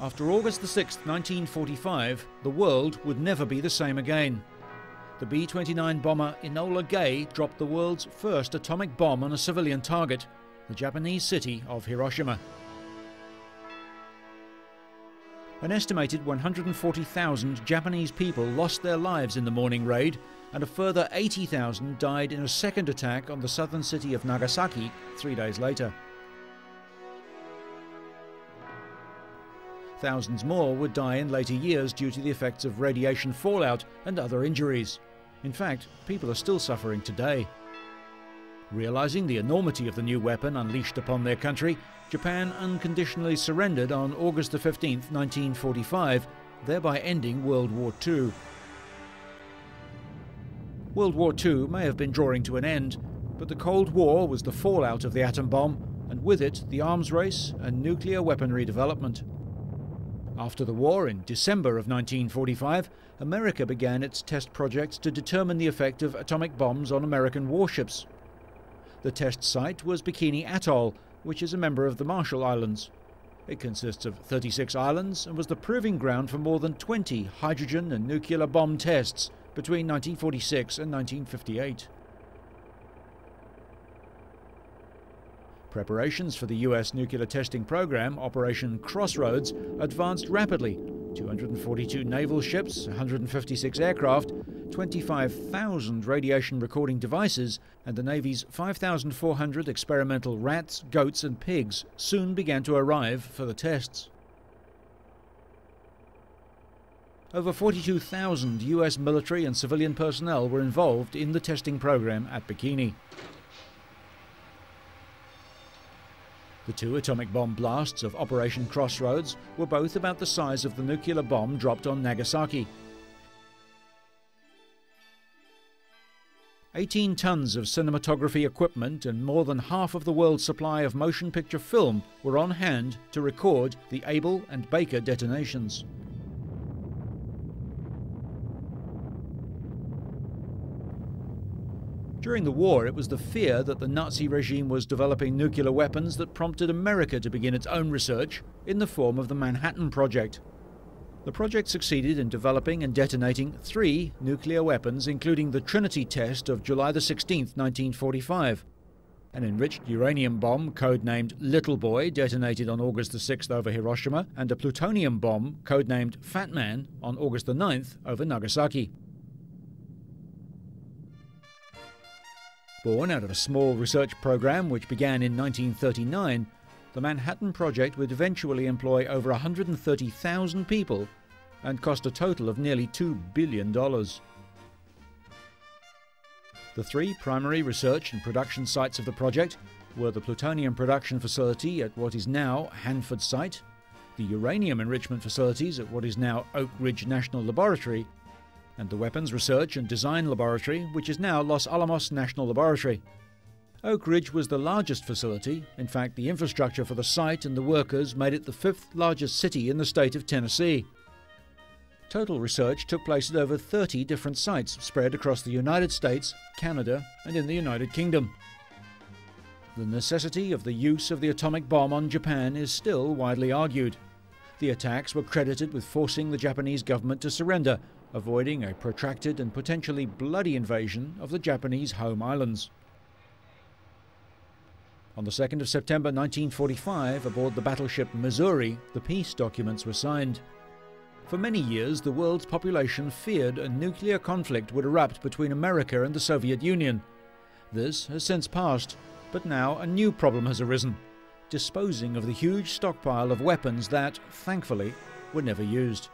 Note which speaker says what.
Speaker 1: After August 6, 1945, the world would never be the same again. The B-29 bomber Enola Gay dropped the world's first atomic bomb on a civilian target, the Japanese city of Hiroshima. An estimated 140,000 Japanese people lost their lives in the morning raid, and a further 80,000 died in a second attack on the southern city of Nagasaki 3 days later. Thousands more would die in later years due to the effects of radiation fallout and other injuries. In fact, people are still suffering today. Realizing the enormity of the new weapon unleashed upon their country, Japan unconditionally surrendered on August 15, 1945, thereby ending World War II. World War II may have been drawing to an end, but the Cold War was the fallout of the atom bomb, and with it the arms race and nuclear weaponry development. After the war, in December of 1945, America began its test projects to determine the effect of atomic bombs on American warships. The test site was Bikini Atoll, which is a member of the Marshall Islands. It consists of 36 islands and was the proving ground for more than 20 hydrogen and nuclear bomb tests between 1946 and 1958. Preparations for the US nuclear testing program, Operation Crossroads, advanced rapidly. 242 naval ships, 156 aircraft, 25,000 radiation recording devices, and the Navy's 5,400 experimental rats, goats and pigs soon began to arrive for the tests. Over 42,000 US military and civilian personnel were involved in the testing program at Bikini. The two atomic bomb blasts of Operation Crossroads were both about the size of the nuclear bomb dropped on Nagasaki. 18 tons of cinematography equipment and more than half of the world's supply of motion picture film were on hand to record the Able and Baker detonations. During the war, it was the fear that the Nazi regime was developing nuclear weapons that prompted America to begin its own research in the form of the Manhattan Project. The project succeeded in developing and detonating 3 nuclear weapons, including the Trinity test of July 16, 1945. An enriched uranium bomb, codenamed Little Boy, detonated on August 6 over Hiroshima, and a plutonium bomb, codenamed Fat Man, on August 9 over Nagasaki. Born out of a small research program which began in 1939, the Manhattan Project would eventually employ over 130,000 people and cost a total of nearly $2 billion. The 3 primary research and production sites of the project were the plutonium production facility at what is now Hanford Site, the uranium enrichment facilities at what is now Oak Ridge National Laboratory, and the Weapons Research and Design Laboratory, which is now Los Alamos National Laboratory. Oak Ridge was the largest facility. In fact, the infrastructure for the site and the workers made it the 5th largest city in the state of Tennessee. Total research took place at over 30 different sites spread across the United States, Canada, and in the United Kingdom. The necessity of the use of the atomic bomb on Japan is still widely argued. The attacks were credited with forcing the Japanese government to surrender, avoiding a protracted and potentially bloody invasion of the Japanese home islands. On the 2nd of September 1945, aboard the battleship Missouri, the peace documents were signed. For many years, the world's population feared a nuclear conflict would erupt between America and the Soviet Union. This has since passed, but now a new problem has arisen: disposing of the huge stockpile of weapons that, thankfully, were never used.